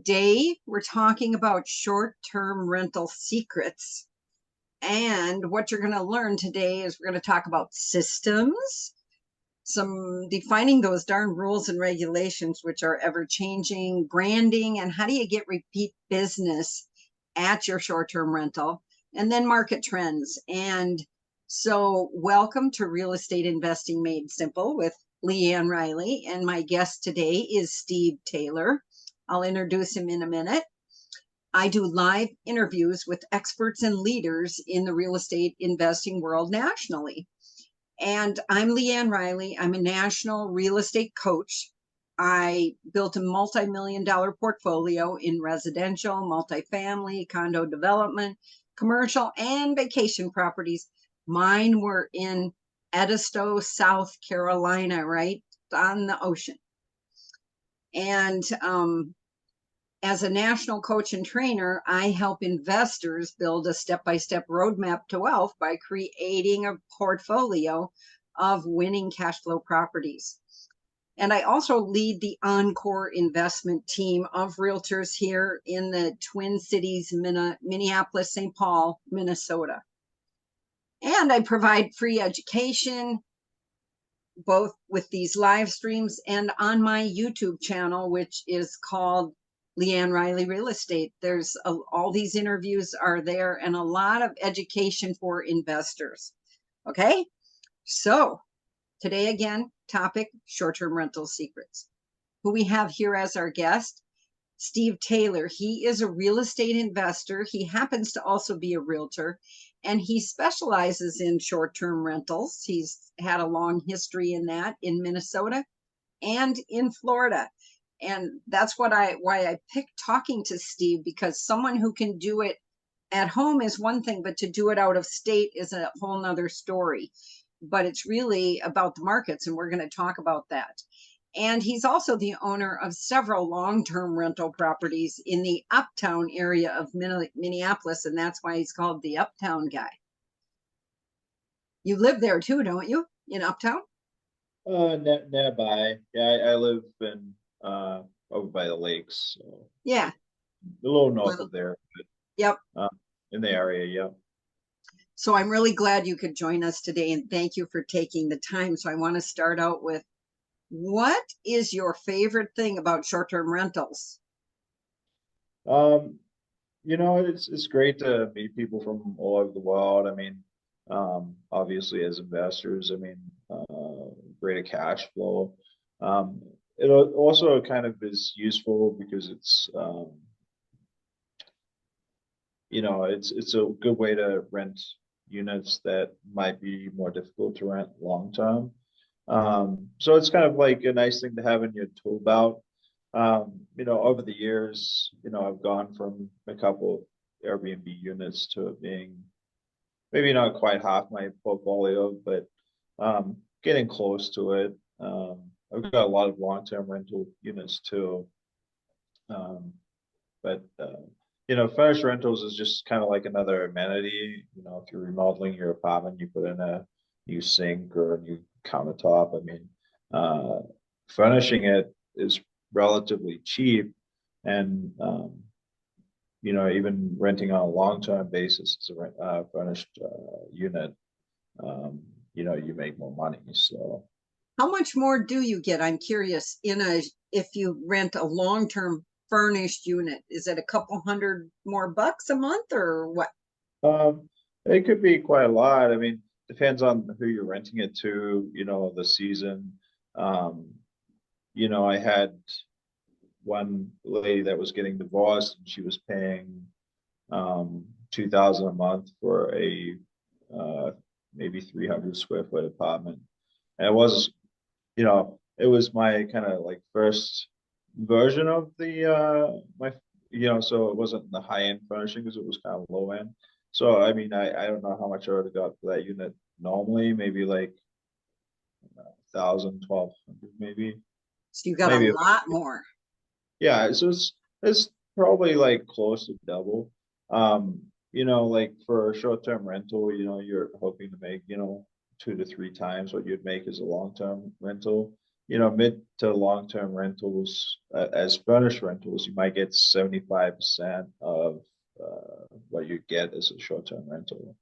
Today, we're talking about short-term rental secrets. And what you're going to learn today is we're going to talk about systems, some defining those darn rules and regulations, which are ever-changing, branding, and how do you get repeat business at your short-term rental, and then market trends. And so welcome to Real Estate Investing Made Simple with LeAnn Riley. And my guest today is Steve Taylor. I'll introduce him in a minute. I do live interviews with experts and leaders in the real estate investing world nationally. And I'm LeAnn Riley. I'm a national real estate coach. I built a multi-million-dollar portfolio in residential, multifamily, condo development, commercial, and vacation properties. Mine were in Edisto, South Carolina, right on the ocean. And as a national coach and trainer, I help investors build a step-by-step roadmap to wealth by creating a portfolio of winning cash flow properties. And I also lead the Encore investment team of realtors here in the Twin Cities, Minneapolis, St. Paul, Minnesota. And I provide free education, both with these live streams and on my YouTube channel, which is called LeAnn Riley Real Estate. There's all these interviews are there and a lot of education for investors. Okay, so today again, topic short-term rental secrets. Who we have here as our guest, Steve Taylor. He is a real estate investor. He happens to also be a realtor, and he specializes in short-term rentals. He's had a long history in that in Minnesota and in Florida. And that's why I picked talking to Steve, because someone who can do it at home is one thing, but to do it out of state is a whole nother story. But it's really about the markets, and we're going to talk about that. And he's also the owner of several long-term rental properties in the Uptown area of Minneapolis, and that's why he's called the Uptown guy. You live there too, don't you, in Uptown? Nearby. Yeah, I live in over by the lakes. So Yeah. a little north of there. But, yep. In the area, yeah. So I'm really glad you could join us today, and thank you for taking the time. So I want to start out with, what is your favorite thing about short-term rentals? It's great to meet people from all over the world. I mean, obviously as investors, I mean, greater cash flow. It also kind of is useful because it's it's a good way to rent units that might be more difficult to rent long term. So it's kind of like a nice thing to have in your tool belt. Over the years, I've gone from a couple Airbnb units to it being maybe not quite half my portfolio, but getting close to it. I've got a lot of long-term rental units too. But furnished rentals is just kind of like another amenity. If you're remodeling your apartment, you put in a new sink or a new countertop. I mean, furnishing it is relatively cheap, and even renting on a long-term basis is a furnished unit. You make more money. So, how much more do you get? I'm curious. If you rent a long-term furnished unit, is it a couple hundred more bucks a month or what? It could be quite a lot. I mean, depends on who you're renting it to, the season. I had one lady that was getting divorced, and she was paying $2,000 a month for a maybe 300 square foot apartment. And it was my kind of like first version of the so it wasn't the high end furnishing, because it was kind of low end. So I mean, I don't know how much I would have got for that unit normally, maybe like 1,000, 1,200 maybe. So you got maybe a lot more. Yeah, so it's probably like close to double. Like for a short-term rental, you're hoping to make 2 to 3 times what you'd make as a long-term rental. mid to long-term rentals, as furnished rentals, you might get 75% of what you get as a short-term rental.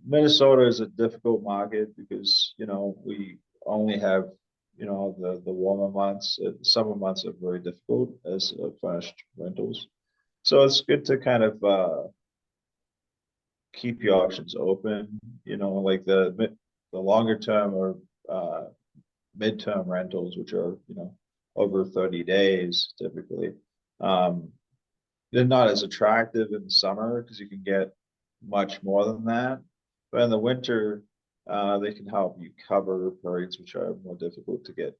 Minnesota is a difficult market because, we only have, the warmer months. Summer months are very difficult as furnished rentals. So it's good to kind of keep your options open, like the longer term or midterm rentals, which are, over 30 days typically. Um, they're not as attractive in the summer because you can get much more than that. But in the winter, they can help you cover periods which are more difficult to get.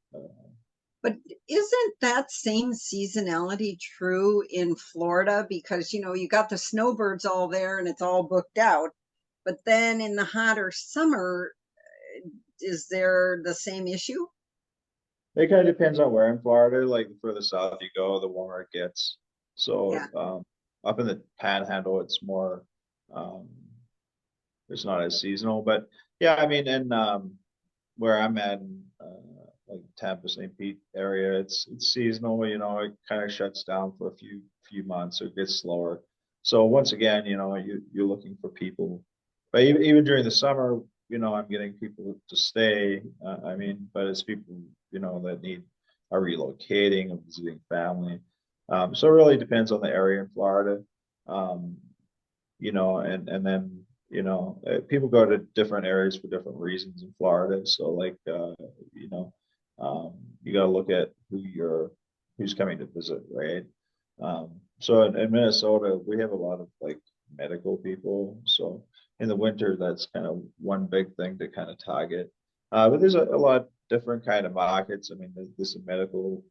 But isn't that same seasonality true in Florida? Because, you got the snowbirds all there and it's all booked out. But then in the hotter summer, is there the same issue? It kind of depends on where in Florida. Like the further south you go, the warmer it gets. So Yeah. up in the Panhandle, it's more um, it's not as seasonal. But yeah, I mean, and where I'm at, like Tampa, St. Pete area, it's seasonal. It kind of shuts down for a few months, or it gets slower. So once again, you're looking for people, but even during the summer, I'm getting people to stay. I mean, but it's people that are relocating or visiting family. So it really depends on the area in Florida. Um, and then people go to different areas for different reasons in Florida. So like you know, you got to look at who's coming to visit, right? So in Minnesota, we have a lot of like medical people. So in the winter, that's kind of one big thing to kind of target. But there's a lot different kind of markets. I mean, there's some medical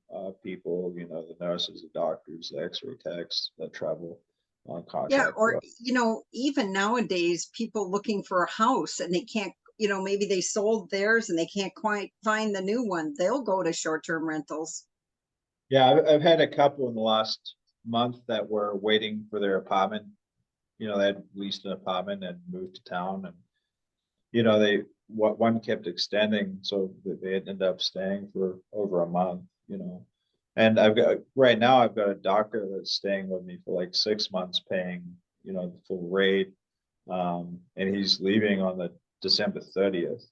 people, the nurses, the doctors, the X-ray techs that travel on Yeah, contract or for us. even nowadays, people looking for a house and they can't, maybe they sold theirs and they can't quite find the new one. They'll go to short-term rentals. Yeah, I've had a couple in the last month that were waiting for their apartment. They had leased an apartment and moved to town, and one kept extending, so they ended up staying for over a month. And right now I've got a doctor that's staying with me for like 6 months, paying the full rate, and he's leaving on the December 30th,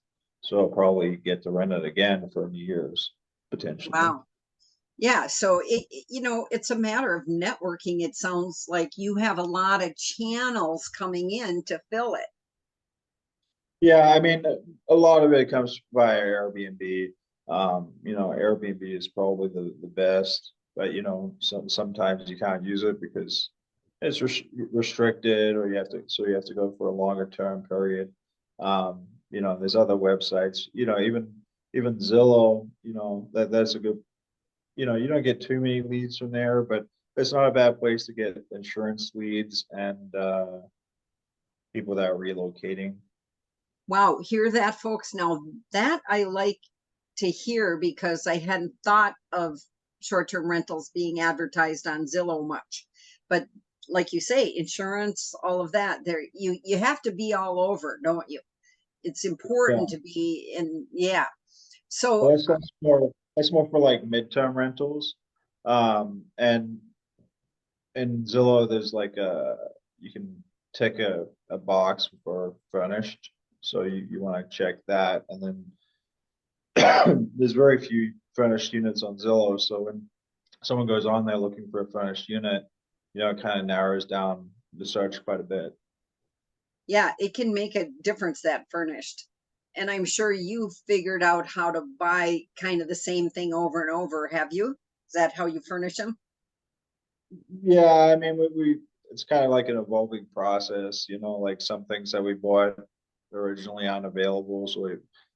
so I'll probably get to rent it again for years potentially. Wow. Yeah, so it's a matter of networking. It sounds like you have a lot of channels coming in to fill it. Yeah, I mean, a lot of it comes via Airbnb. Airbnb is probably the best, but sometimes you can't use it because it's restricted, or you have to go for a longer term period. There's other websites, even Zillow, that's a good, you don't get too many leads from there, but it's not a bad place to get insurance leads and people that are relocating. Wow, hear that, folks? Now that I like to hear because I hadn't thought of short-term rentals being advertised on Zillow much. But like you say, insurance, all of that, there you have to be all over, don't you? It's important Yeah. to be in, yeah. So Well, that's more for like midterm rentals. And in Zillow, there's like you can tick a box for furnished. So you want to check that. And then there's very few furnished units on Zillow. So when someone goes on there looking for a furnished unit, it kind of narrows down the search quite a bit. yeah, it can make a difference, that furnished. And I'm sure you've figured out how to buy kind of the same thing over and over, have you? Is that how you furnish them? Yeah, I mean, it's kind of like an evolving process, like some things that we bought originally aren't available.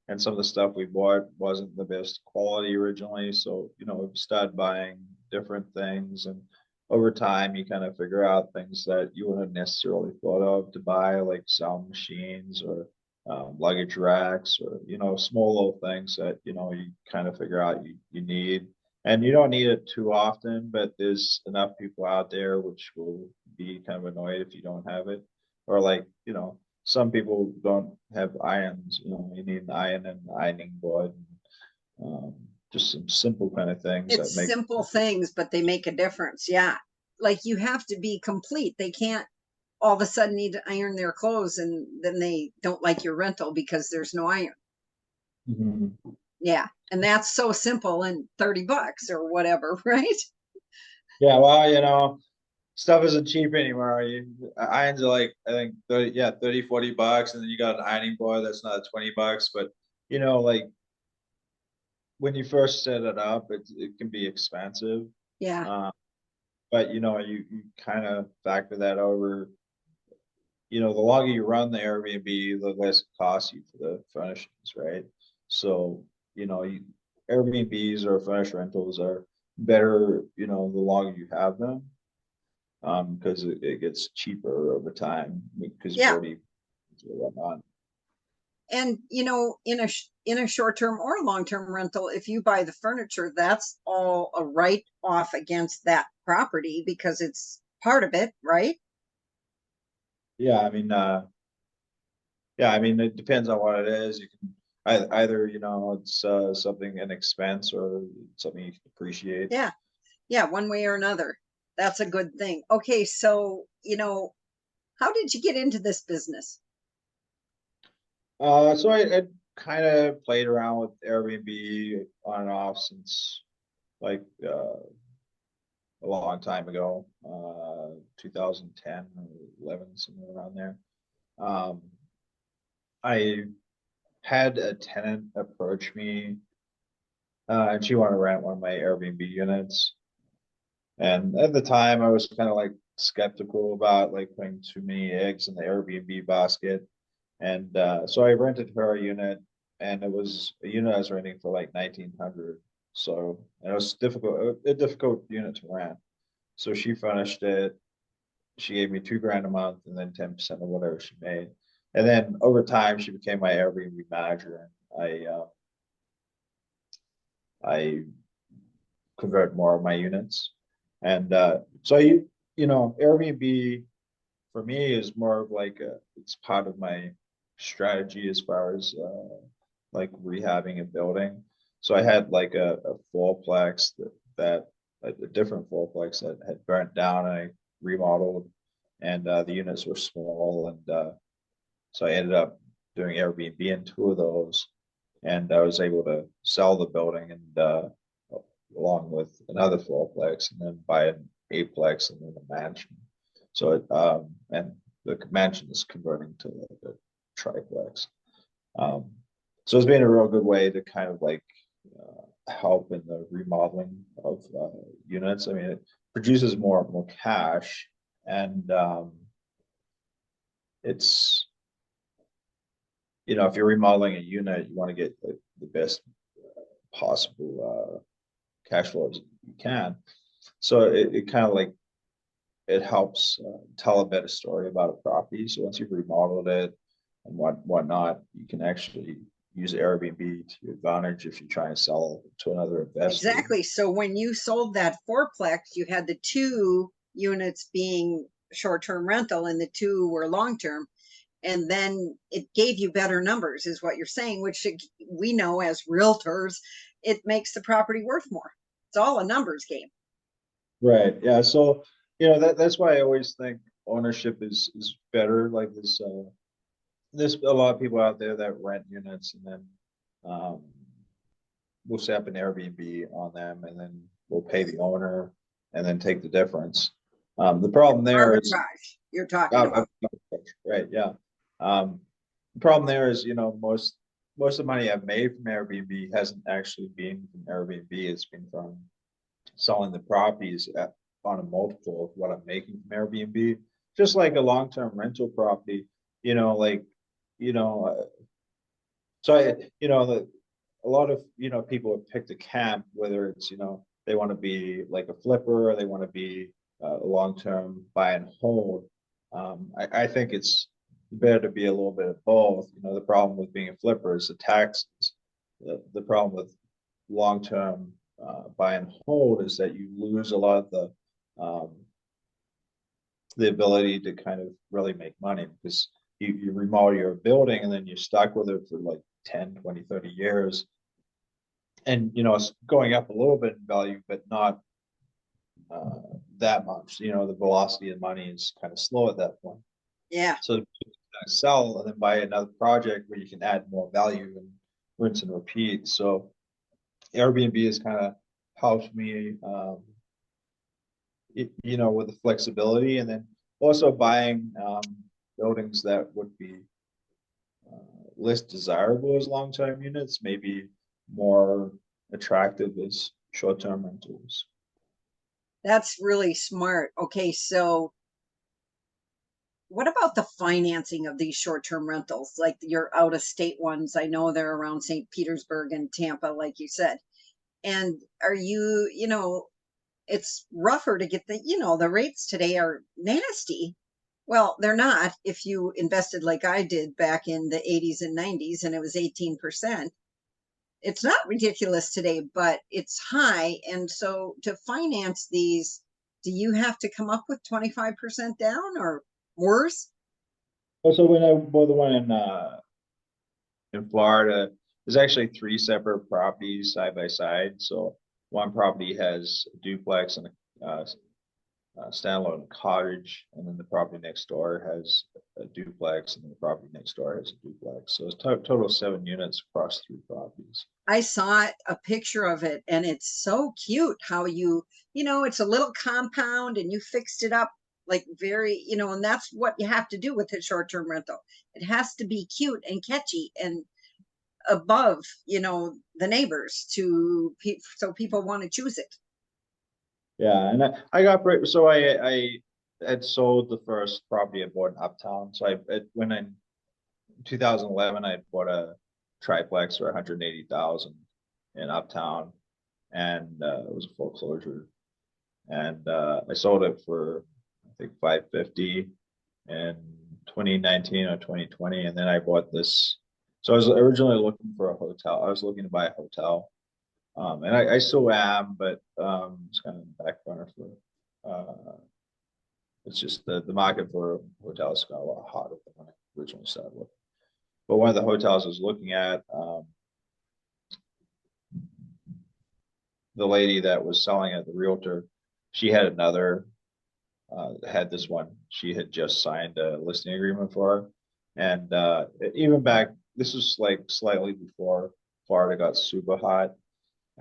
And some of the stuff we bought wasn't the best quality originally. So, we've started buying different things. And over time, you kind of figure out things that you wouldn't necessarily thought of to buy, like sound machines or luggage racks, or, small little things that, you kind of figure out you need. And you don't need it too often, but there's enough people out there which will be kind of annoyed if you don't have it. Or like, some people don't have irons, you need an iron and ironing board. just some simple kind of things that It's make. simple things, but they make a difference. Yeah. Like you have to be complete. They can't all of a sudden need to iron their clothes and then they don't like your rental because there's no iron. Mhm. Yeah. And that's so simple and $30 or whatever, right? Yeah, well, stuff isn't cheap anymore. Irons are like, I think 30, yeah, 30, $40, and then you got an ironing board that's not $20. But like when you first set it up, it can be expensive. Yeah. Uh, but you kind of factor that over. The longer you run the Airbnb, the less it costs you for the furnishings, right? So, Airbnbs or furnished rentals are better, the longer you have them, because it gets cheaper over time because you've Yeah. already whatnot. And in a short-term or long-term rental, if you buy the furniture, that's all a write off against that property because it's part of it, right? Yeah, it depends on what it is. You can either, it's something an expense or something you can appreciate. Yeah. Yeah, one way or another. That's a good thing. Okay, so, how did you get into this business? So I kind of played around with Airbnb on and off since like a long time ago, 2010 or 11, somewhere around there. Um, I had a tenant approach me, and she wanted to rent one of my Airbnb units. And at the time, I was kind of like skeptical about like putting too many eggs in the Airbnb basket. And so I rented her a unit, and it was a unit I was renting for like 1,900. So and it was a difficult unit to rent. So she furnished it. She gave me 2 grand a month, and then 10% of whatever she made. And then over time, she became my Airbnb manager, and I convert more of my units. And so Airbnb for me is more of like it's part of my strategy as far as like rehabbing a building. So I had like a fourplex that a different fourplex that had burnt down, and I remodeled, and the units were small, and so I ended up doing Airbnb in 2 of those, and I was able to sell the building and along with another fourplex, and then buy an eightplex and then a mansion. So and the mansion is converting to like a triplex. Um, so it's been a real good way to kind of like help in the remodeling of units. I mean, it produces more cash, and it's if you're remodeling a unit, you want to get the best possible cash flows you can. So it kind of like it helps tell a better story about a property. So once you've remodeled it and whatnot, you can actually use Airbnb to your advantage if you try and sell to another investor. Exactly. So when you sold that fourplex, you had the two units being short-term rental and the two were long-term. And then it gave you better numbers, is what you're saying, which we know as realtors, it makes the property worth more. It's all a numbers game. Right. Yeah. So that's why I always think ownership is better. Like there's a lot of people out there that rent units, and then um, we'll set up an Airbnb on them, and then we'll pay the owner and then take the difference. The problem there is, Arbitrage you're talking about. right, yeah. The problem there is, most of the money I've made from Airbnb hasn't actually been from Airbnb. It's been from selling the properties on a multiple of what I'm making from Airbnb. Just like a long-term rental property, like, you know, uh, so a lot of people have picked a camp, whether it's they want to be like a flipper or they want to be a long-term buy and hold. I think it's better to be a little bit of both. The problem with being a flipper is the taxes. The problem with long-term buy and hold is that you lose a lot of the ability to kind of really make money, because you remodel your building and then you're stuck with it for like 10, 20, 30 years. and it's going up a little bit in value, but not uh, that much. The velocity of money is kind of slow at that point. Yeah. So to sell and then buy another project where you can add more value and rinse and repeat. So Airbnb has kind of helped me, with the flexibility, and then also buying buildings that would be less desirable as long-term units, maybe more attractive as short-term rentals. That's really smart. Okay, so what about the financing of these short-term rentals, like your out-of-state ones? I know they're around St. Petersburg and Tampa, like you said. And are you, it's rougher to get the rates today are nasty. Well, they're not if you invested like I did back in the 80s and 90s and it was 18%. It's not ridiculous today, but it's high. And so to finance these, do you have to come up with 25% down or worse? Also, when I bought the one in Florida, there's actually three separate properties side by side. So one property has a duplex and a standalone cottage, and then the property next door has a duplex, and then the property next door has a duplex. So it's total 7 units across three properties. I saw a picture of it and it's so cute how it's a little compound and you fixed it up like and that's what you have to do with a short-term rental. It has to be cute and catchy and above, the neighbors so people want to choose it. Yeah, and I got so I had sold the first property I bought in Uptown. So when in 2011 I bought a triplex for 180,000 in Uptown, and it was a foreclosure, and I sold it for I think 550 in 2019 or 2020, and then I bought this. So I was originally looking for a hotel. I was looking to buy a hotel, and I still am, but it's kind of the back burner for. It's just the market for hotels got a lot hotter than when I originally started looking. But one of the hotels I was looking at, the lady that was selling it, the realtor, she had had this one. She had just signed a listing agreement for her. And even back, this was like slightly before Florida got super hot.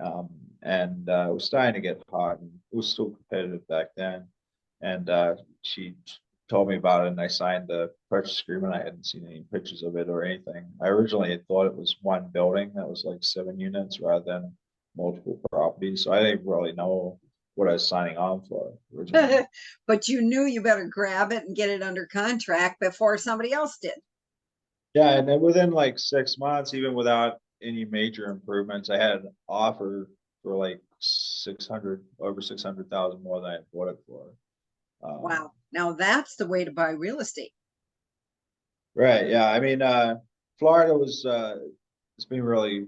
Um, and it was starting to get hot, and it was still competitive back then. And she told me about it, and I signed the purchase agreement. I hadn't seen any pictures of it or anything. I originally had thought it was one building that was like 7 units rather than multiple properties. So I didn't really know what I was signing on for originally. But you knew you better grab it and get it under contract before somebody else did. Yeah, and then within like 6 months, even without any major improvements, I had an offer for like 600, over 600,000 more than I bought it for. Wow. Now that's the way to buy real estate. Right. Yeah. I mean, Florida was it's been really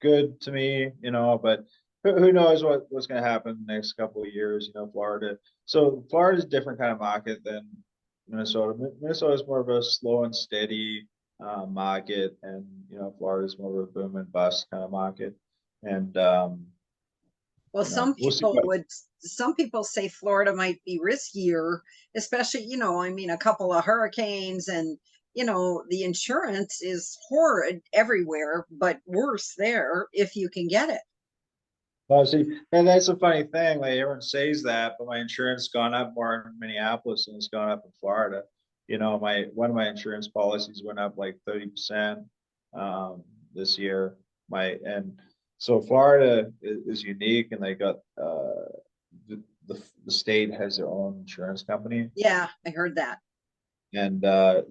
good to me, but who knows what's going to happen in the next couple of years, Florida. So Florida's a different kind of market than Minnesota. Minnesota is more of a slow and steady market, and Florida is more of a boom and bust kind of market. And Well, we'll see what. some people say Florida might be riskier, especially, I mean, a couple of hurricanes and, the insurance is horrid everywhere, but worse there if you can get it. Well, see, and that's a funny thing. Like everyone says that, but my insurance gone up more in Minneapolis than it's gone up in Florida. My one of my insurance policies went up like 30% this year. And so Florida is unique, and they got the state has their own insurance company, Yeah, I heard that. and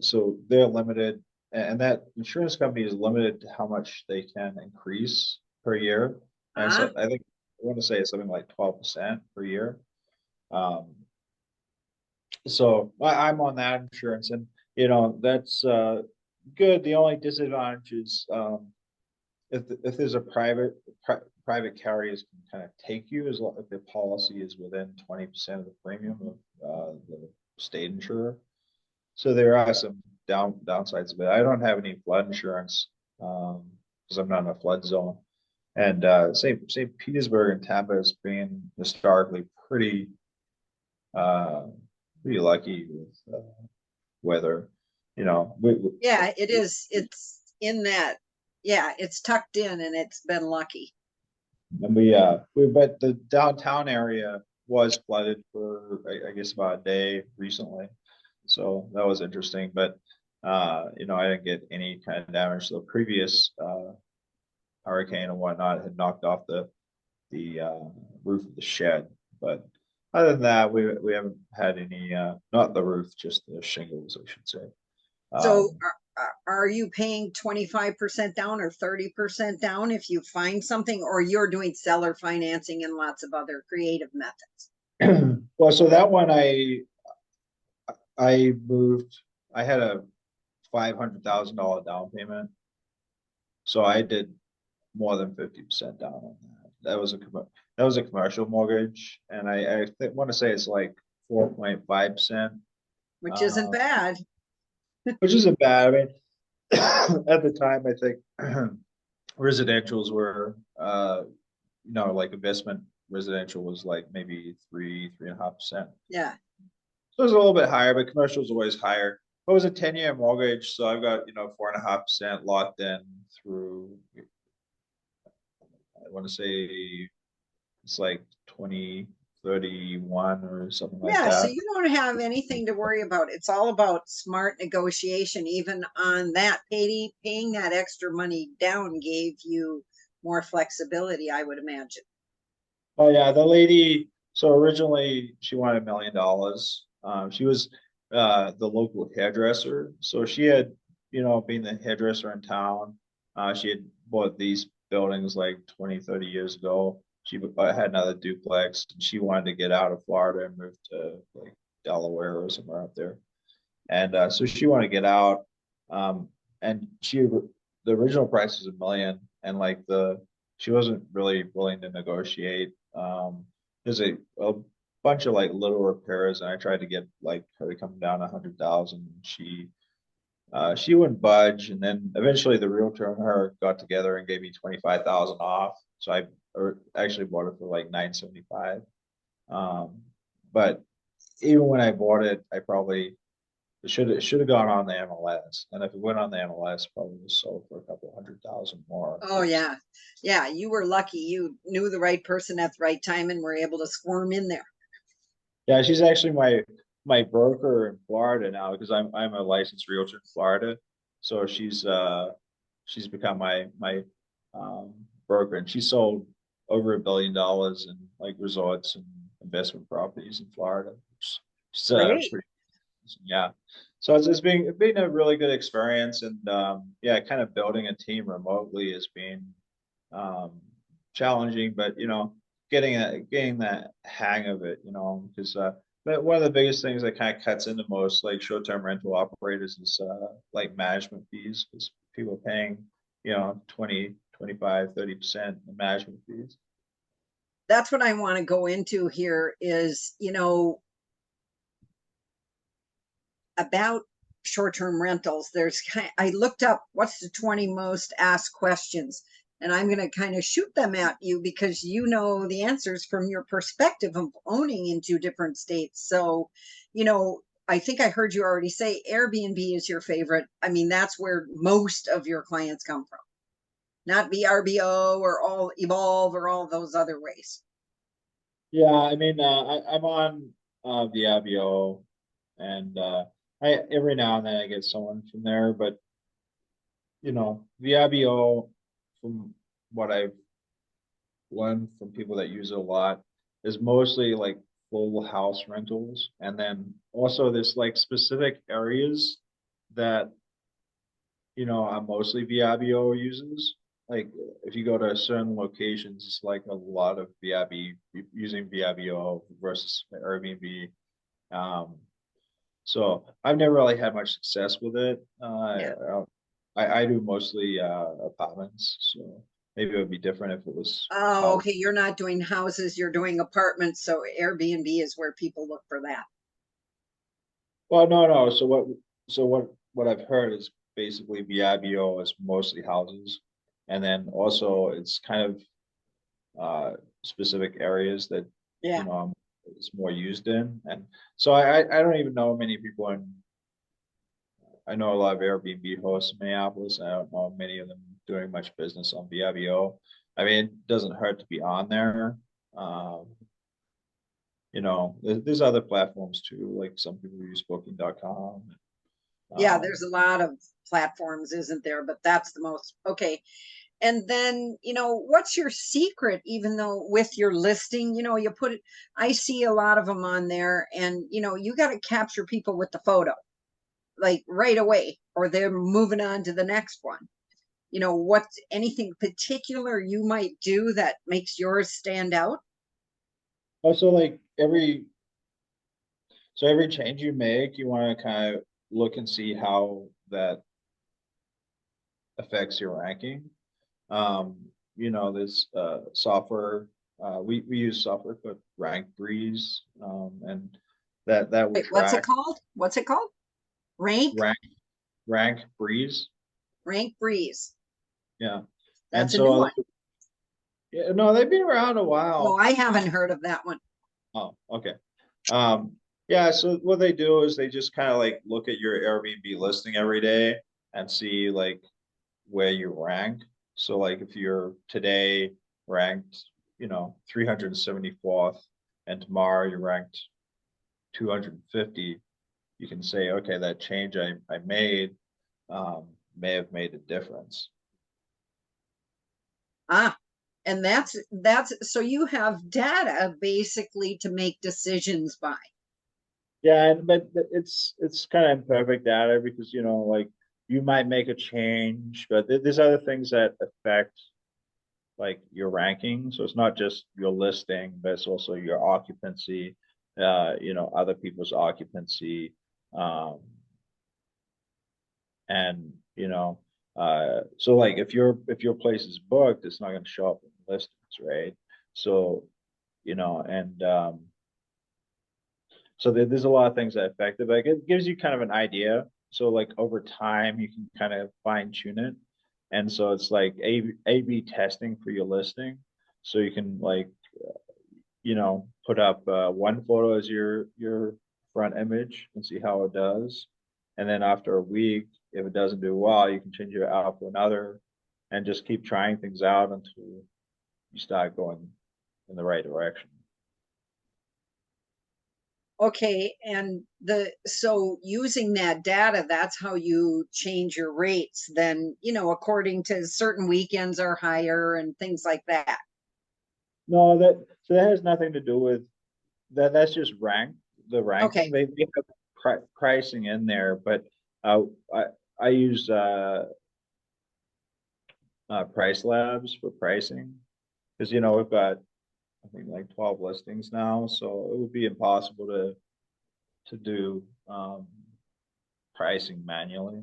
so they're limited, and that insurance company is limited to how much they can increase per year. And Ah, so I think I want to say it's something like 12% per year. Um, so I'm on that insurance, and that's good. The only disadvantage is if there's a private carriers can kind of take you as long if the policy is within 20% of the premium of the state insurer. So there are some downsides of it. I don't have any flood insurance because I'm not in a flood zone. And St. Petersburg and Tampa has been historically uh, pretty lucky with weather. You know, Yeah, it is. It's in that. Yeah, it's tucked in and it's been lucky. and but the downtown area was flooded for I guess about a day recently, so that was interesting. But you know, I didn't get any kind of damage. The previous hurricane and whatnot had knocked off the roof of the shed, but other than that, we haven't had any not the roof, just the shingles, I should say. So Um, are you paying 25% down or 30% down if you find something, or you're doing seller financing and lots of other creative methods? well, so that one I moved. I had a $500,000 down payment, so I did more than 50% down on that. That was a commercial mortgage, and want to say it's like 4.5%, Which isn't uh, bad. which isn't bad. I mean, at the time, I think residentials were, you know, like investment residential was like maybe 3.5%. Yeah. So it was a little bit higher, but commercial is always higher. It was a 10-year mortgage, so I've got, you know, 4.5% locked in through, I want to say it's like 2031 or something like Yeah, so that. you don't have anything to worry about. It's all about smart negotiation. Even on that, paying that extra money down gave you more flexibility, I would imagine. Oh yeah, the lady. So originally she wanted $1 million. She was the local hairdresser, so she had, you know, being the hairdresser in town. She had bought these buildings like 20, 30 years ago. She had another duplex, and she wanted to get out of Florida and move to like Delaware or somewhere out there. And so she wanted to get out. Um, and the original price was $1 million, and like she wasn't really willing to negotiate. There's a bunch of like little repairs, and I tried to get like her to come down 100,000. She wouldn't budge, and then eventually the realtor and her got together and gave me 25,000 off. So actually bought it for like 975. Um, but even when I bought it, it should have gone on the MLS, and if it went on the MLS, probably was sold for a couple 100,000 more. Oh yeah. Yeah, you were lucky. You knew the right person at the right time and were able to squirm in there. Yeah, she's actually my broker in Florida now because I'm a licensed realtor in Florida, so she's become my um, broker, and she sold over $1 billion in like resorts and investment properties in Florida. It's Great. pretty. Yeah. So it's been a really good experience, and yeah, kind of building a team remotely has been um, challenging, but you know, getting that hang of it, you know, because but one of the biggest things that kind of cuts into most like short-term rental operators is like management fees, because people are paying, you know, 20, 25, 30% in management fees. That's what I want to go into here is, about short-term rentals. I looked up what's the 20 most asked questions, and I'm going to kind of shoot them at you because you know the answers from your perspective of owning in two different states. So, I think I heard you already say Airbnb is your favorite. I mean, that's where most of your clients come from, not VRBO or all Evolve or all those other ways. Yeah, I mean, I'm on the Avio, and I every now and then I get someone from there, but you know, the Avio, from what I've learned from people that use it a lot, is mostly like full house rentals, and then also there's like specific areas that, you know, are mostly VRBO uses. Like if you go to certain locations, it's like a lot of VRB using VRBO versus Airbnb. Um, so I've never really had much success with it. Yeah. I do mostly apartments, so maybe it would be different if it was Oh, house. okay. You're not doing houses, you're doing apartments. So Airbnb is where people look for that. Well, no, no. So what I've heard is basically VRBO is mostly houses, And then also it's kind of specific areas that, Yeah. it's more used in. And so I don't even know many people I know a lot of Airbnb hosts in Minneapolis. I don't know many of them doing much business on VRBO. I mean, it doesn't hurt to be on there. Um, there's other platforms too, like some people use booking.com. Yeah, Um, there's a lot of platforms, isn't there? But that's the most okay. And then, what's your secret, even though with your listing, you put it, I see a lot of them on there, and you got to capture people with the photo like right away, or they're moving on to the next one. What's anything particular you might do that makes yours stand out? Also, like every change you make, you want to kind of look and see how that affects your ranking. Um, this software, we use software called Rank Breeze, and that will Wait, what's it track called? What's it called? Rank rank rank breeze. Rank Breeze. Yeah. And That's a new so one. yeah, no, they've been around a No, while. I haven't heard of that one. Oh, okay. Yeah, so what they do is they just kind of like look at your Airbnb listing every day and see like where you rank. So like if you're today ranked, 374th, and tomorrow you're ranked 250, you can say, okay, that change I made may have made a difference. Ah, and that's so you have data basically to make decisions by. Yeah, but it's kind of imperfect data because like you might make a change, but there's other things that affect like your ranking. So it's not just your listing, but it's also your occupancy, other people's occupancy, um, and so like if your place is booked, it's not going to show up in the listings, right? So and so there's a lot of things that affect it, but it gives you kind of an idea. So like over time, you can kind of fine tune it. And so it's like A/B testing for your listing. So you can like, put up one photo as your front image and see how it does. And then after a week, if it doesn't do well, you can change it out for another and just keep trying things out until you start going in the right direction. Okay, and the so using that data, that's how you change your rates then, according to certain weekends are higher and things like that. No, that has nothing to do with that's just the ranking. Okay. They have pricing in there, but uh, I I use Price Labs for pricing because we've got I think like 12 listings now, so it would be impossible to do pricing manually.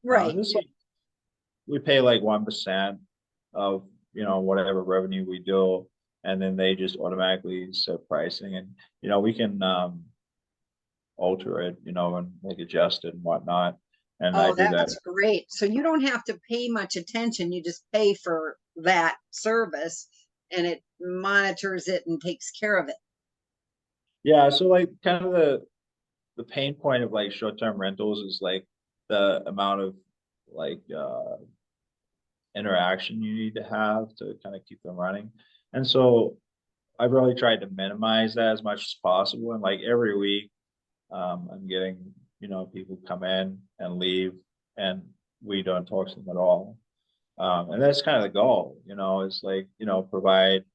Right. This we pay like 1% of whatever revenue we do, and then they just automatically set pricing, and we can alter it, and make adjust it and whatnot. And I Oh, do that. that's great. So you don't have to pay much attention. You just pay for that service and it monitors it and takes care of it. Yeah, so like kind of the pain point of like short-term rentals is like the amount of like interaction you need to have to kind of keep them running. And so I've really tried to minimize that as much as possible. And like every week, I'm getting, people come in and leave and we don't talk to them at all. And that's kind of the goal, is like, provide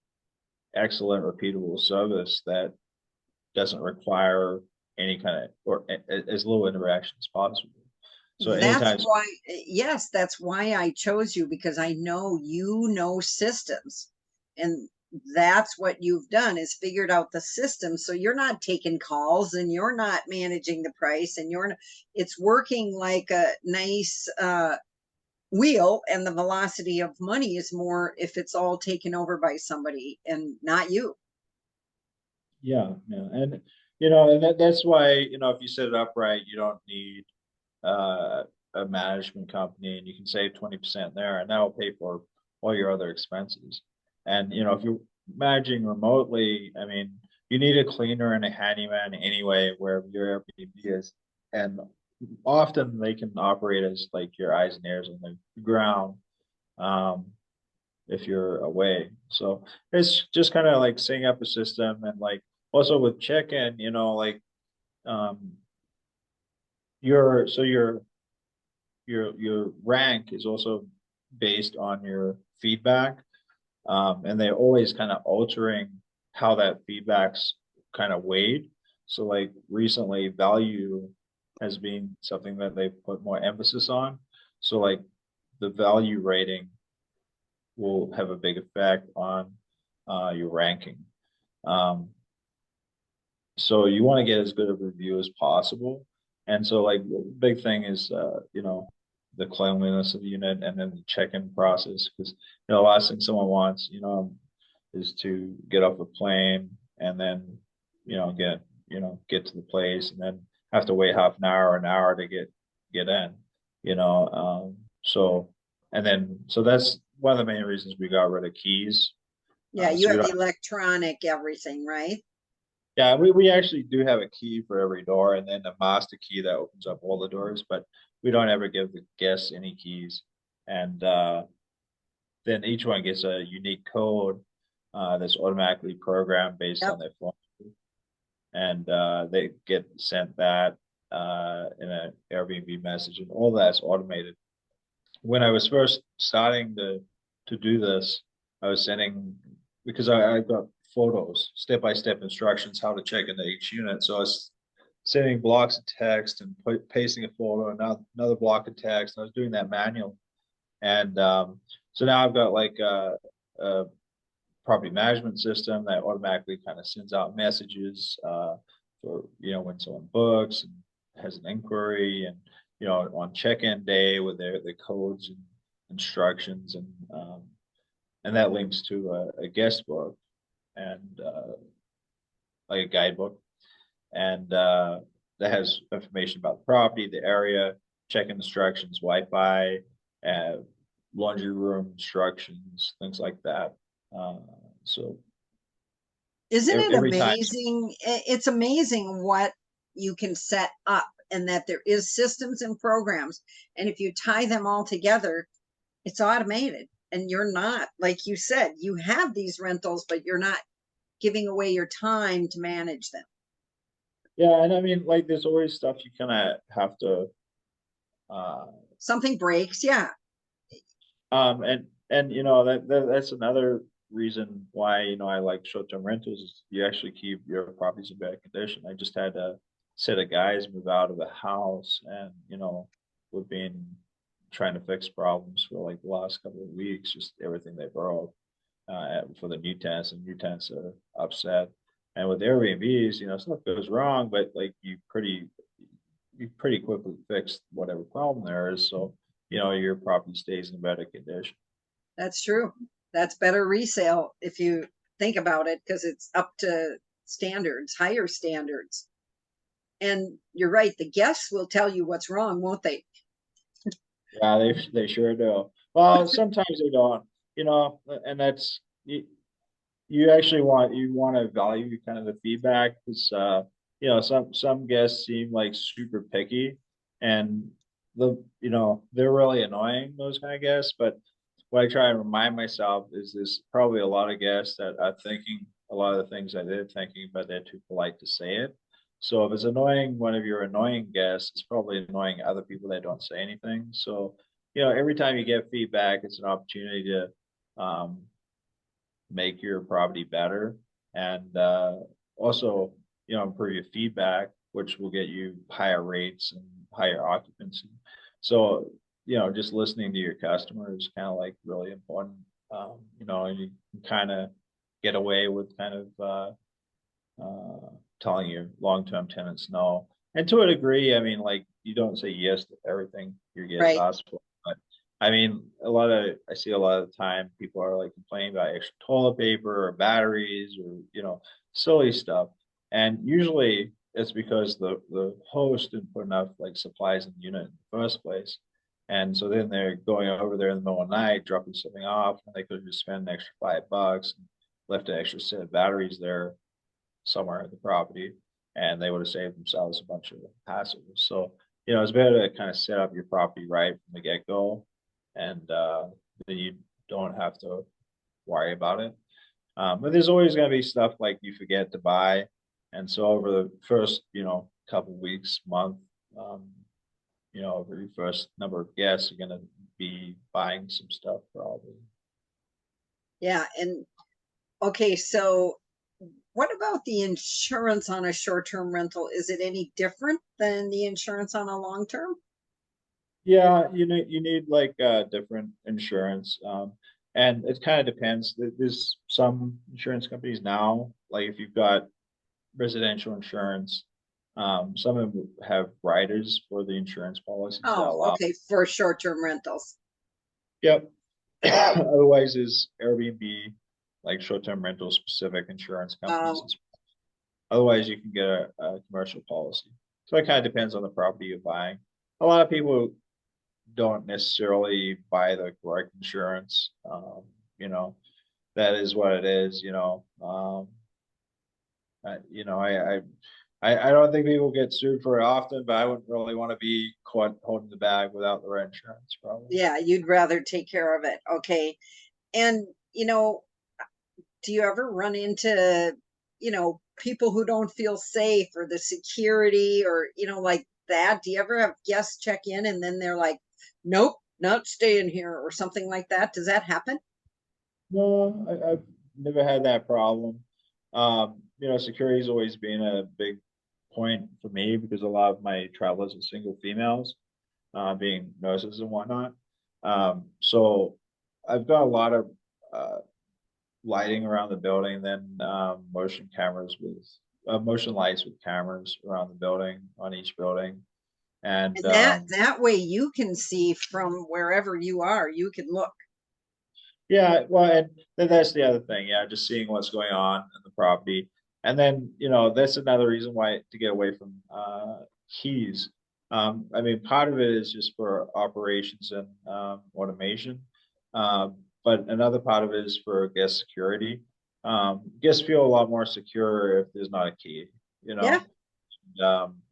excellent, repeatable service that doesn't require any kind of, or as little interaction as possible. So That's anytime, why, yes, that's why I chose you because I know you know systems. And that's what you've done is figured out the system. So you're not taking calls and you're not managing the price and it's working like a nice wheel, and the velocity of money is more if it's all taken over by somebody and not you. yeah. And, and that's why, if you set it up right, you don't need uh, a management company and you can save 20% there and that'll pay for all your other expenses. And, if you're managing remotely, I mean, you need a cleaner and a handyman anyway, wherever your Airbnb is. And often they can operate as like your eyes and ears on the ground, um, if you're away. So it's just kind of like setting up a system, and like also with check-in, like um your rank is also based on your feedback. And they're always kind of altering how that feedback's kind of weighed. So like recently, value has been something that they've put more emphasis on. So like the value rating will have a big effect on your ranking. Um, so you want to get as good of a review as possible. And so like the big thing is the cleanliness of the unit, and then the check-in process, because the last thing someone wants is to get off a plane and then get to the place and then have to wait half an hour to get in. So that's one of the main reasons we got rid of keys. Yeah, you So we have don't. the electronic everything, right? Yeah, we actually do have a key for every door, and then a master key that opens up all the doors, but we don't ever give the guests any keys. And then each one gets a unique code that's automatically programmed based Yep. on their phone. And they get sent that in an Airbnb message, and all that's automated. When I was first starting to do this, I was sending, because I got photos, step-by-step instructions how to check into each unit. So I was sending blocks of text and pasting a photo, and another block of text. I was doing that manual. And so now I've got like a property management system that automatically kind of sends out messages for when someone books and has an inquiry, and on check-in day with their codes and instructions, and that links to a guest book and like a guidebook, and that has information about the property, the area, check-in instructions, Wi-Fi, uh, laundry room instructions, things like that. Uh, so Isn't it every time. amazing? It's amazing what you can set up, and that there is systems and programs. And if you tie them all together, it's automated. And you're not, like you said, you have these rentals, but you're not giving away your time to manage them. Yeah, and I mean, like, there's always stuff you kind of have to, uh, Something breaks, yeah. and that's another reason why I like short-term rentals is you actually keep your properties in better condition. I just had a set of guys move out of the house, and we've been trying to fix problems for like the last couple of weeks, just everything they broke for the new tenants, and new tenants are upset. And with Airbnbs, stuff goes wrong, but like you pretty quickly fix whatever problem there is, so your property stays in better condition. That's true. That's better resale if you think about it, because it's up to standards, higher standards. And you're right, the guests will tell you what's wrong, won't they? Yeah, they sure do. Well, sometimes they don't, and that's you actually want to value kind of the feedback, because some guests seem like super picky, and they're really annoying, those kind of guests. But what I try and remind myself is there's probably a lot of guests that are thinking a lot of the things that they're thinking, but they're too polite to say it. So if it's annoying one of your annoying guests, it's probably annoying other people that don't say anything. So every time you get feedback, it's an opportunity to make your property better, and also improve your feedback, which will get you higher rates and higher occupancy. So just listening to your customer is kind of like really important. And you can kind of get away with kind of telling your long-term tenants no, and to a degree, I mean, like, you don't say yes to everything your guests Right. ask for. But I mean, I see a lot of the time people are like complaining about extra toilet paper or batteries, or silly stuff, and usually it's because the host didn't put enough like supplies in the unit in the first place. And so then they're going over there in the middle of the night, dropping something off, and they could just spend an extra $5 and left an extra set of batteries there somewhere at the property, and they would have saved themselves a bunch of hassles. So, it's better to kind of set up your property right from the get-go, and then you don't have to worry about it. But there's always going to be stuff like you forget to buy. And so over the first, couple weeks, month, um, over your first number of guests, you're going to be buying some stuff probably. Yeah. And okay, so what about the insurance on a short-term rental? Is it any different than the insurance on a long-term? Yeah, you need like different insurance. And it kind of depends. There's some insurance companies now, like if you've got residential insurance, some of them have riders for the insurance policies that Oh, allow. okay, for short-term rentals. Yep. Otherwise, is Airbnb, like short-term rental specific insurance companies. Oh, Otherwise, you can get a commercial policy. So it kind of depends on the property you're buying. A lot of people don't necessarily buy the correct insurance. You know, that is what it is. I, you know, I don't think people get sued for it often, but I wouldn't really want to be caught holding the bag without the right insurance, probably. yeah, you'd rather take care of it. Okay. And, do you ever run into, people who don't feel safe or the security or, like that? Do you ever have guests check in and then they're like, nope, not staying here or something like that? Does that happen? No, I've never had that problem. Security's always been a big point for me because a lot of my travelers are single females, being nurses and whatnot. So I've got a lot of uh, lighting around the building, then motion lights with cameras around the building on each building, and And that way you can see from wherever you are, you can look. yeah, well, and then that's the other thing. Yeah, just seeing what's going on in the property. And then, that's another reason why to get away from keys. I mean, part of it is just for operations and automation. But another part of it is for guest security. Guests feel a lot more secure if there's not a key, you Yeah, know. Um,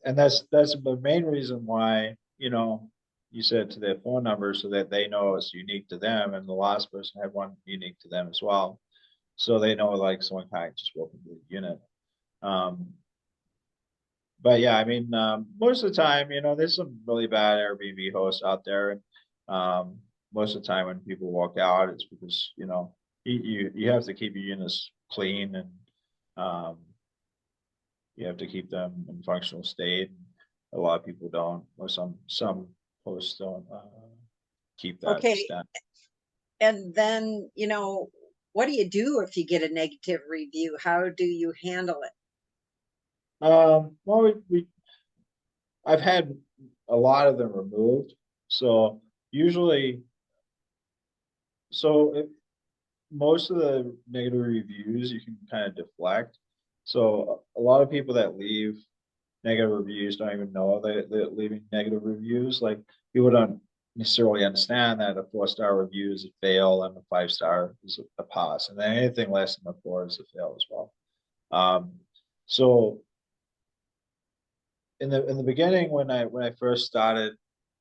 and that's the main reason why you said to their phone number so that they know it's unique to them, and the last person had one unique to them as well, so they know like someone kind of just walked into the unit. um but yeah, I mean, most of the time, there's some really bad Airbnb hosts out there, and most of the time when people walk out, it's because you have to keep your units clean, and um you have to keep them in functional state. A lot of people don't, or some hosts don't keep that okay. stat. And then, what do you do if you get a negative review? How do you handle it? Well, I've had a lot of them removed. So usually, so if, most of the negative reviews you can kind of deflect. So a lot of people that leave negative reviews don't even know they're leaving negative reviews. Like people don't necessarily understand that a 4-star review is a fail and a 5-star is a pass, and then anything less than a 4 is a fail as well. Um, so in the beginning, when I first started,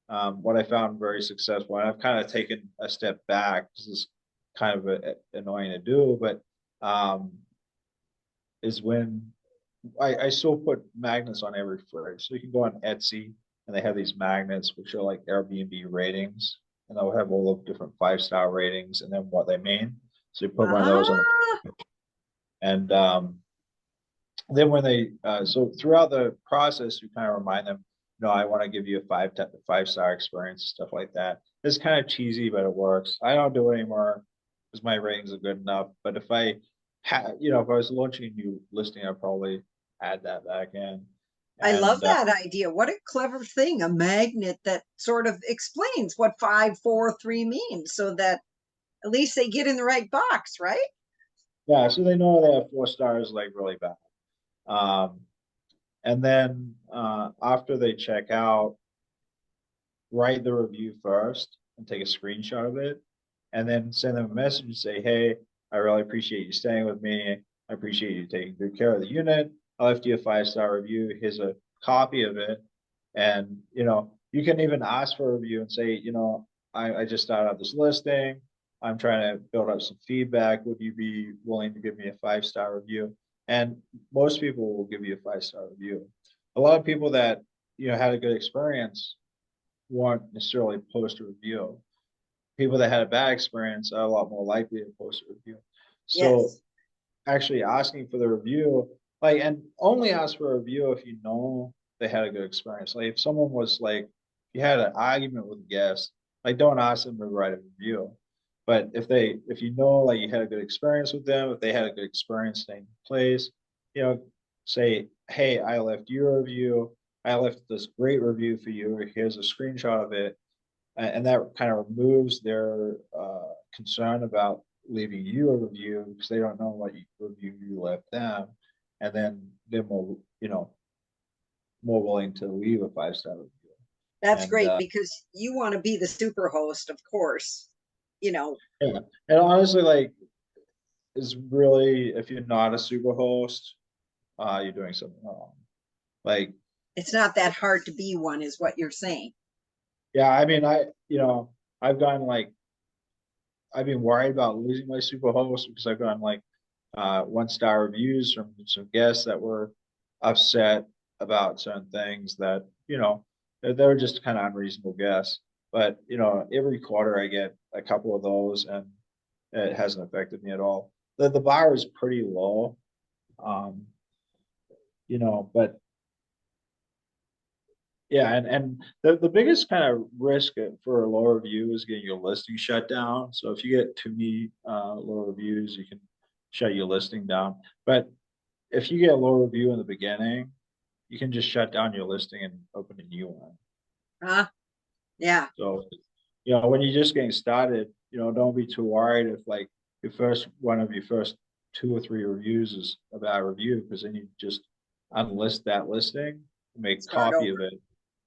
what I found very successful, and I've kind of taken a step back. This is kind of annoying to do, but is when I still put magnets on every fridge. So you can go on Etsy and they have these magnets which are like Airbnb ratings, and they'll have all of different 5-star ratings and then what they mean. So you put one of those on, Ah, and then when they so throughout the process, you kind of remind them, no, I want to give you a 5-star experience, stuff like that. It's kind of cheesy, but it works. I don't do it anymore because my ratings are good enough. But if I if I was launching a new listing, I'd probably add that back in. I love And that idea. What a clever thing, a magnet that sort of explains what 543 means so that at least they get in the right box, right? yeah, so they know that 4 stars like really bad. Um, and then after they check out, write the review first and take a screenshot of it, and then send them a message and say, hey, I really appreciate you staying with me. I appreciate you taking good care of the unit. I left you a 5-star review. Here's a copy of it. And, you can even ask for a review and say, I just started out this listing. I'm trying to build up some feedback. Would you be willing to give me a 5-star review? And most people will give you a 5-star review. A lot of people that, had a good experience won't necessarily post a review. People that had a bad experience are a lot more likely to post a review. So Yes. actually asking for the review, and only ask for a review if you know they had a good experience. Like if someone was like, you had an argument with a guest, don't ask them to write a review. But if you know, like you had a good experience with them, if they had a good experience staying in place, say, hey, I left you a review. I left this great review for you. Here's a screenshot of it. And that kind of removes their concern about leaving you a review because they don't know what review you left them, and then they're more willing to leave a 5-star review. That's And great because you want to be the super host, of course. You know, yeah, and honestly, is really, if you're not a super host, you're doing something wrong. Like, it's not that hard to be one, is what you're saying. yeah, I mean, I've gotten I've been worried about losing my super host because I've gotten 1-star reviews from some guests that were upset about certain things that, they were just kind of unreasonable guests. But, every quarter I get a couple of those and it hasn't affected me at all. The bar is pretty low. Um, but yeah, and the biggest kind of risk for a low review is getting your listing shut down. So if you get too many low reviews, you can shut your listing down. But if you get a low review in the beginning, you can just shut down your listing and open a new one. Yeah. So, when you're just getting started, don't be too worried if one of your first 2 or 3 reviews is a bad review, because then you just unlist that listing, make a Start copy over. of it,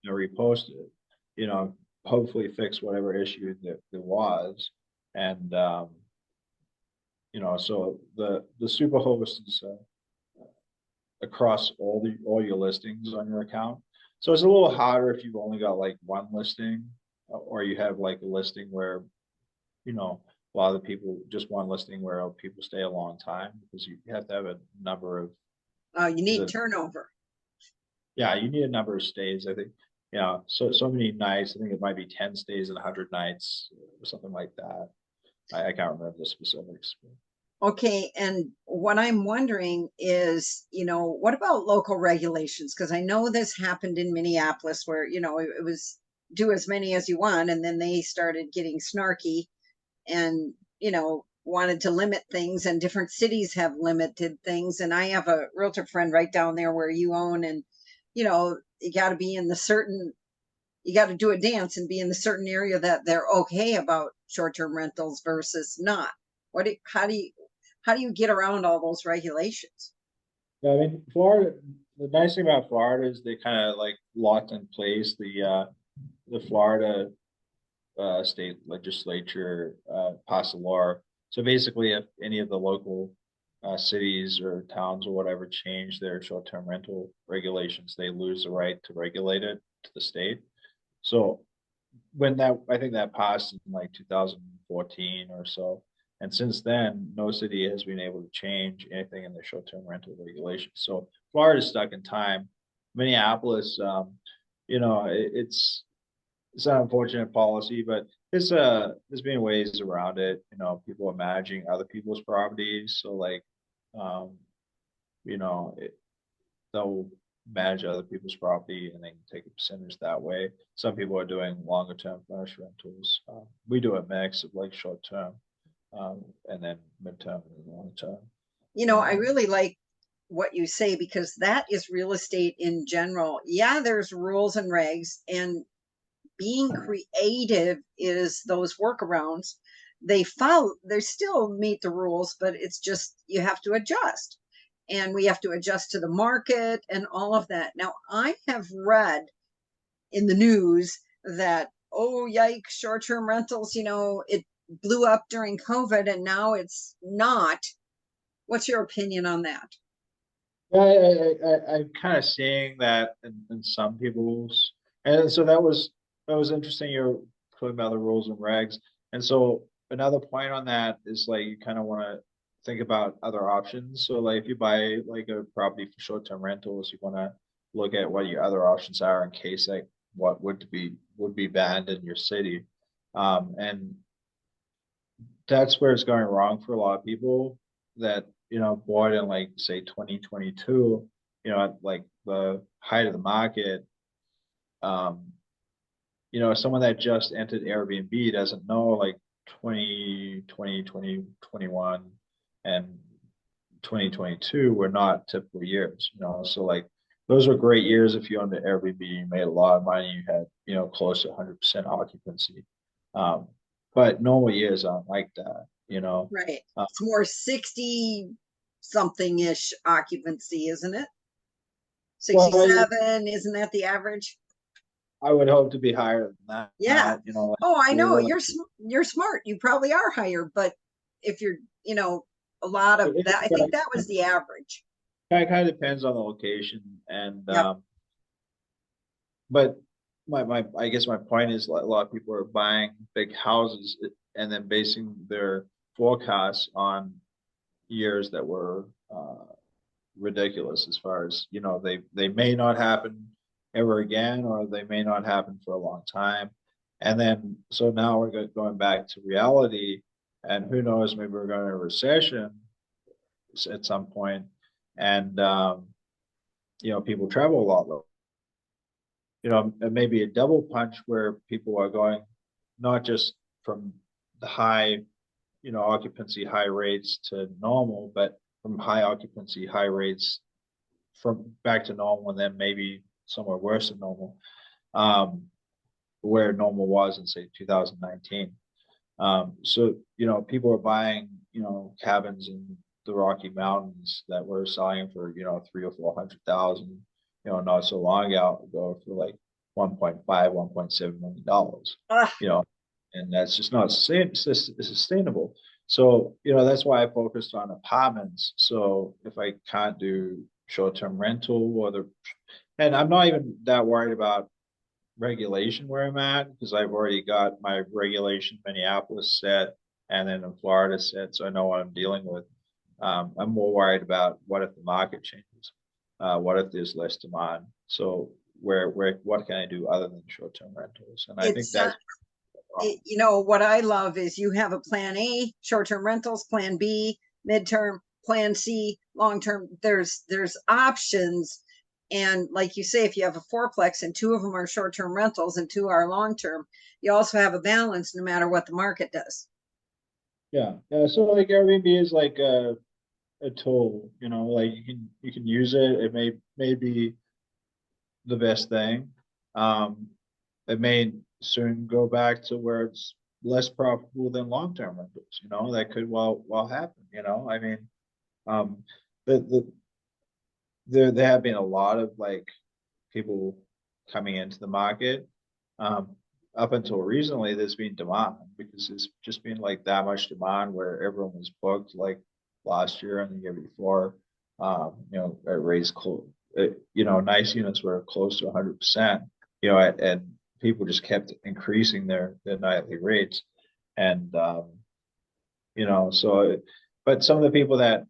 repost it, hopefully fix whatever issue that there was. And, so the superhost is across all your listings on your account. So it's a little harder if you've only got one listing, or you have a listing where, a lot of the people, just one listing where people stay a long time, because you have to have a number of, You is need it, turnover. yeah, you need a number of stays, I think. So many nights. I think it might be 10 stays and 100 nights or something like that. I can't remember the specifics. Okay, and what I'm wondering is, what about local regulations? Because I know this happened in Minneapolis where, it was do as many as you want, and then they started getting snarky and, wanted to limit things, and different cities have limited things. And I have a realtor friend right down there where you own, and, you got to be in the certain, you got to do a dance and be in the certain area that they're okay about short-term rentals versus not. How do you get around all those regulations? Yeah, I mean, Florida, the nice thing about Florida is they kind of locked in place the Florida state legislature passed a law. So basically, if any of the local cities or towns or whatever change their short-term rental regulations, they lose the right to regulate it to the state. So I think that passed in 2014 or so. And since then, no city has been able to change anything in the short-term rental regulations. So Florida's stuck in time. Minneapolis, it's an unfortunate policy, but there's been ways around it. People are managing other people's properties, so um, they'll manage other people's property and they can take a percentage that way. Some people are doing longer term furnished rentals. We do a mix of short term, and then midterm and long term. I Um, really like what you say because that is real estate in general. Yeah, there's rules and regs, and being creative is those workarounds. They still meet the rules, but it's just you have to adjust. And we have to adjust to the market and all of that. Now, I have read in the news that, oh, yikes, short-term rentals, it blew up during COVID and now it's not. What's your opinion on that? Yeah, I'm kind of seeing that in some people's, and so that was interesting. You're talking about the rules and regs, and so another point on that is like you kind of want to think about other options. So like if you buy like a property for short-term rentals, you want to look at what your other options are in case like what would be banned in your city, and that's where it's going wrong for a lot of people that bought in like say 2022, at like the height of the market. um Someone that just entered Airbnb doesn't know like 2020 2021 and 2022 were not typical years, so like those were great years if you owned an Airbnb, you made a lot of money, you had close to 100% occupancy. But normal years aren't like that. Right. uh, It's more 60 something ish occupancy, isn't it? well, 67, isn't that the average? I would hope to be higher than Yeah. that. Like Oh, I know. like, You're smart. You probably are higher, but if you're, a lot of that, I think that was the average. it kind of depends on the location, and Yep. but my I guess my point is a lot of people are buying big houses and then basing their forecasts on years that were ridiculous as far as they may not happen ever again, or they may not happen for a long time. And then so now we're going back to reality, and who knows, maybe we're going to a recession at some point, and people travel a lot. Maybe a double punch where people are going not just from the high, occupancy, high rates to normal, but from high occupancy, high rates from back to normal, and then maybe somewhere worse than normal, where normal was in say 2019. So people are buying cabins in the Rocky Mountains that were selling for 300,000 or 400,000 not so long ago for like 1.5, $1.7 million. Ah, you know and that's just not sustainable. So that's why I focused on apartments. So if I can't do short-term rental and I'm not even that worried about regulation where I'm at, because I've already got my regulation Minneapolis set and then in Florida set, so I know what I'm dealing with. I'm more worried about what if the market changes, what if there's less demand. So what can I do other than short-term rentals? And I think it's that's what I love is you have a plan A, short-term rentals, plan B, midterm, plan C, long-term. There's options. And like you say, if you have a fourplex and two of them are short-term rentals and two are long-term, you also have a balance no matter what the market does. yeah. So like Airbnb is like a tool, like you can use it. It may be the best thing. It may soon go back to where it's less profitable than long-term rentals. That could well happen. I mean, um, the there have been a lot of like people coming into the market. Um, Up until recently, there's been demand because it's just been like that much demand where everyone was booked like last year and the year before. It raised close, nice units were close to 100%, and people just kept increasing their nightly rates. And, so, but some of the people that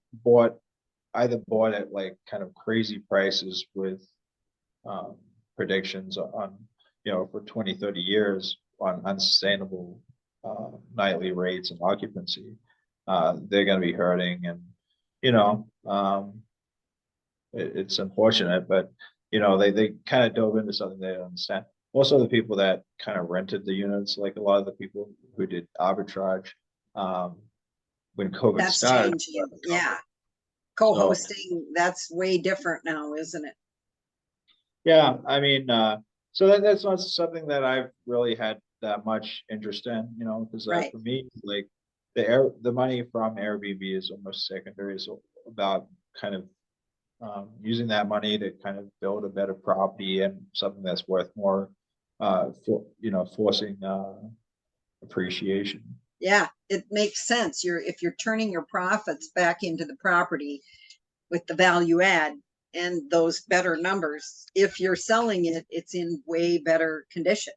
either bought at like kind of crazy prices with um, predictions on, for 20, 30 years on unsustainable nightly rates and occupancy, they're going to be hurting. And, it's unfortunate, but, they kind of dove into something they don't understand. Also, the people that kind of rented the units, like a lot of the people who did arbitrage when COVID That's started. changing. Yeah. So, Co-hosting, that's way different now, isn't it? yeah, I mean, so that's not something that I've really had that much interest in, because Right. for me, like the money from Airbnb is almost secondary. It's about kind of using that money to kind of build a better property and something that's worth more forcing appreciation. Yeah, it makes sense. If you're turning your profits back into the property with the value add and those better numbers, if you're selling it, it's in way better condition.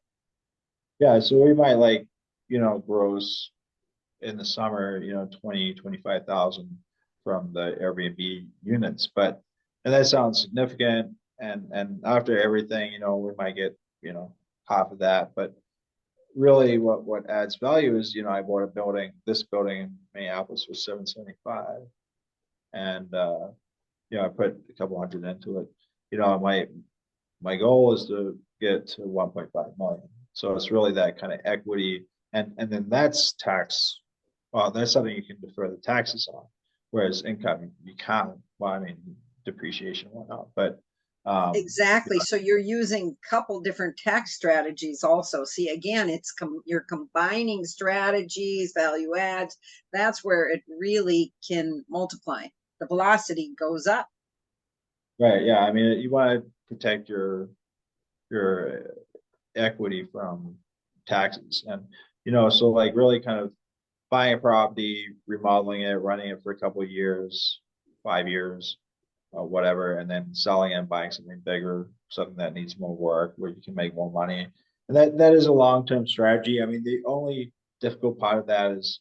Yeah, so we might like, gross in the summer, 20, 25,000 from the Airbnb units, and that sounds significant. And after everything, we might get, half of that. But really what adds value is, I bought this building in Minneapolis for 775. And I put a couple hundred into it. My goal is to get to 1.5 million. So it's really that kind of equity. And then that's tax. Well, that's something you can defer the taxes on. Whereas income, you can't. Well, I mean, depreciation and whatnot. But Exactly. So you're using a couple different tax strategies also. See, again, you're combining strategies, value adds. That's where it really can multiply. The velocity goes up. right, yeah. I mean, you want to protect your equity from taxes, and so like really kind of buying a property, remodeling it, running it for a couple of years, 5 years, whatever, and then selling it and buying something bigger, something that needs more work, where you can make more money. And that is a long-term strategy. I mean, the only difficult part of that is,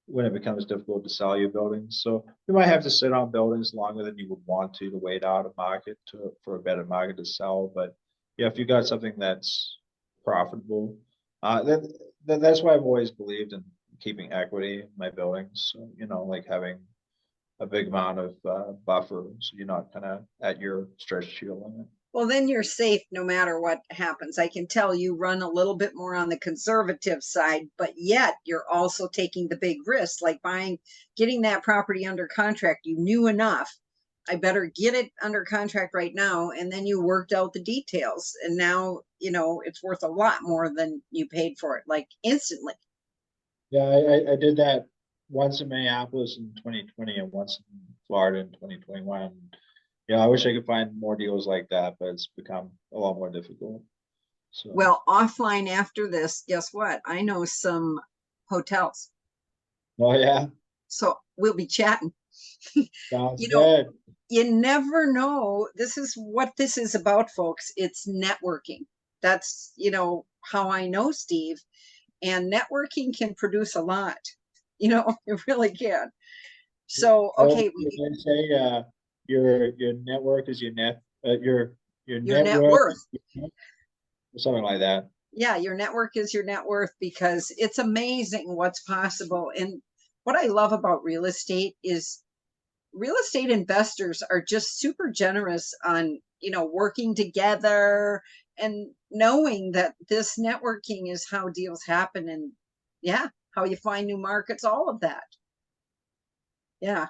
when it becomes difficult to sell your buildings. So you might have to sit on buildings longer than you would want to wait out a market for a better market to sell. But yeah, if you got something that's profitable, then that's why I've always believed in keeping equity in my buildings. So, like having a big amount of buffer, so you're not kind of at your stretch to your limit. Well, then you're safe no matter what happens. I can tell you run a little bit more on the conservative side, but yet you're also taking the big risks, like getting that property under contract. You knew enough. I better get it under contract right now. And then you worked out the details. And now, it's worth a lot more than you paid for it, like instantly. Yeah, I did that once in Minneapolis in 2020 and once in Florida in 2021. Yeah, I wish I could find more deals like that, but it's become a lot more difficult. So, Well, offline after this, guess what? I know some hotels. oh yeah, So we'll be chatting. sounds You know, good. you never know. This is what this is about, folks. It's networking. That's, how I know Steve. And networking can produce a lot. It really can. So, Oh, okay, they say your network is your your net net worth, worth. or something like that. Yeah, your network is your net worth because it's amazing what's possible. And what I love about real estate investors are just super generous on, working together and knowing that this networking is how deals happen and yeah, how you find new markets, all of that. Yeah.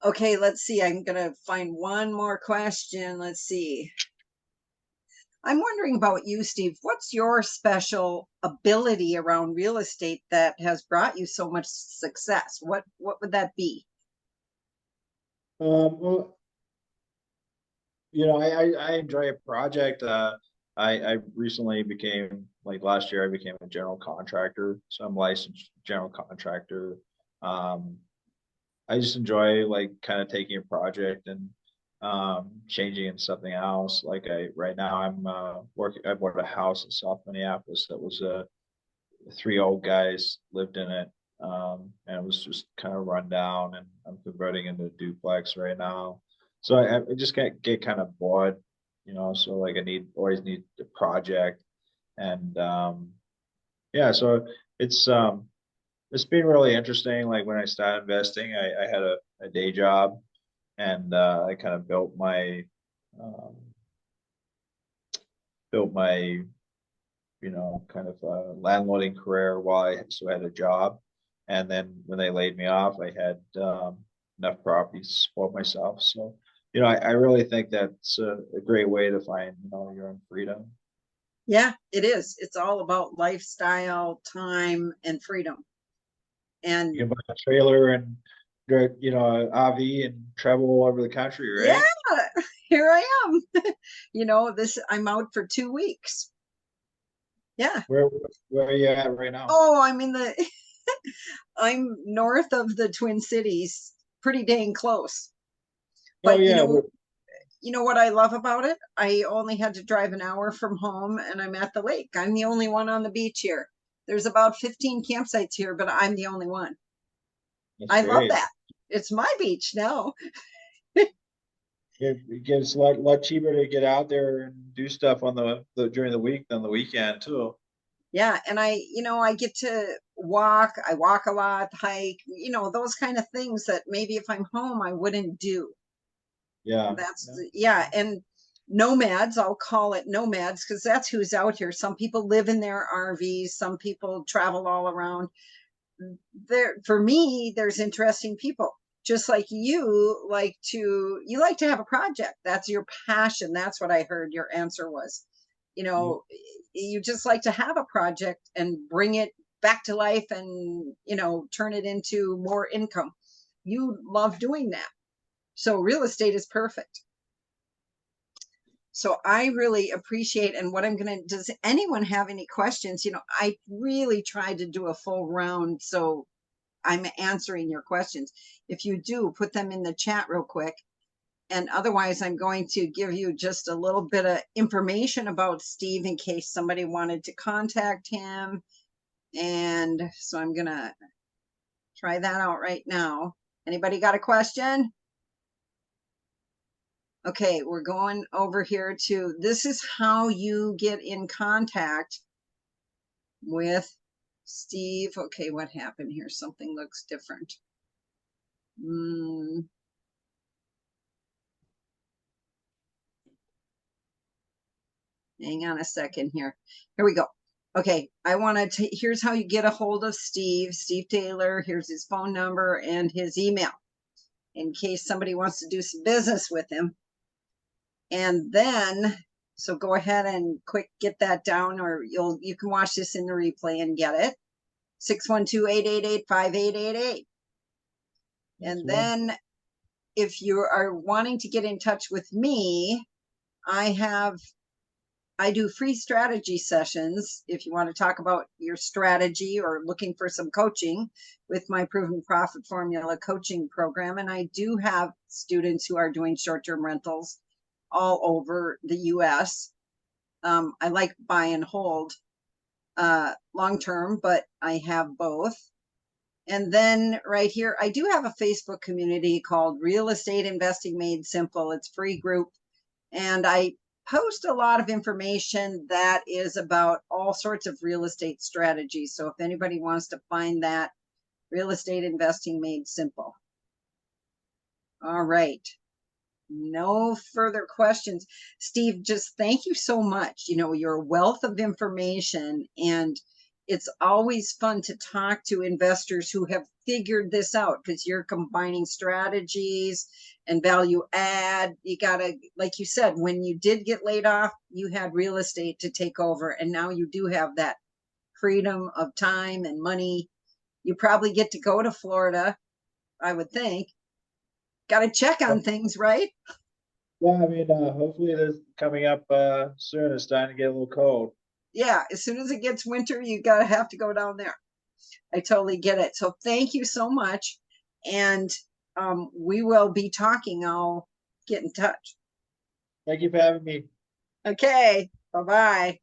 Okay, let's see. I'm going to find one more question. Let's see. I'm wondering about you, Steve. What's your special ability around real estate that has brought you so much success? What would that be? Well, I enjoy a project. I recently became, like last year, I became a general contractor. So I'm a licensed general contractor. Um, I just enjoy like kind of taking a project and changing it into something else. Like right now I'm working. I bought a house in South Minneapolis that was three old guys lived in it, and it was just kind of run down. And I'm converting into a duplex right now. So I just get kind of bored, So like always need a project, and yeah. So it's um it's been really interesting. Like when I started investing, I had a day job, and I kind of um, built my kind of landlording career while I still had a job. And then when they laid me off, I had enough properties to support myself. So, I really think that's a great way to find, your own freedom. Yeah, it is. It's all about lifestyle, time, and freedom. You And can buy a trailer and an RV and travel all over the country, yeah, right? here I am. This I'm out for 2 weeks. Yeah. Where are you at right now? Oh, I'm in the I'm north of the Twin Cities, pretty dang close. Oh But yeah, you know what I love about it? I only had to drive an hour from home and I'm at the lake. I'm the only one on the beach here. There's about 15 campsites here, but I'm the only one. that's I love great. that. It's my beach now. It gets a lot cheaper to get out there and do stuff on the during the week than the weekend too. Yeah, and I get to walk. I walk a lot, hike, those kind of things that maybe if I'm home I wouldn't do. Yeah. That's Yeah. yeah, and nomads, I'll call it nomads because that's who's out here. Some people live in their RVs, some people travel all around. There for me, there's interesting people. Just like you like to have a project. That's your passion. That's what I heard your answer was. You Yep. know, you just like to have a project and bring it back to life and, turn it into more income. You love doing that. So real estate is perfect. So I really appreciate, and what I'm going to, does anyone have any questions? I really tried to do a full round. So I'm answering your questions. If you do, put them in the chat real quick. And otherwise, I'm going to give you just a little bit of information about Steve in case somebody wanted to contact him. And so I'm going to try that out right now. Anybody got a question? Okay, we're going over here to, this is how you get in contact with Steve. Okay, what happened here? Something looks different. Hang on a second here. Here we go. Okay, I wanted to, here's how you get a hold of Steve Taylor. Here's his phone number and his email in case somebody wants to do some business with him. And then, so go ahead and quick get that down, or you can watch this in the replay and get it. 612-888-5888. And then if you are wanting to get in touch with me, I do free strategy sessions if you want to talk about your strategy or looking for some coaching with my Proven Profit Formula coaching program. And I do have students who are doing short-term rentals all over the US. I like buy and hold long-term, but I have both. And then right here, I do have a Facebook community called Real Estate Investing Made Simple. It's a free group. And I post a lot of information that is about all sorts of real estate strategies. So if anybody wants to find that, Real Estate Investing Made Simple. All right. No further questions. Steve, just thank you so much. Your wealth of information, and it's always fun to talk to investors who have figured this out because you're combining strategies and value add. You gotta, like you said, when you did get laid off, you had real estate to take over, and now you do have that freedom of time and money. You probably get to go to Florida, I would think. Got to check on things, right? Yeah, I mean, hopefully this coming up soon. It's starting to get a little cold. Yeah, as soon as it gets winter, you gotta have to go down there. I totally get it. So thank you so much. And we will be talking. I'll get in touch. Thank you for having me. Okay. Bye-bye.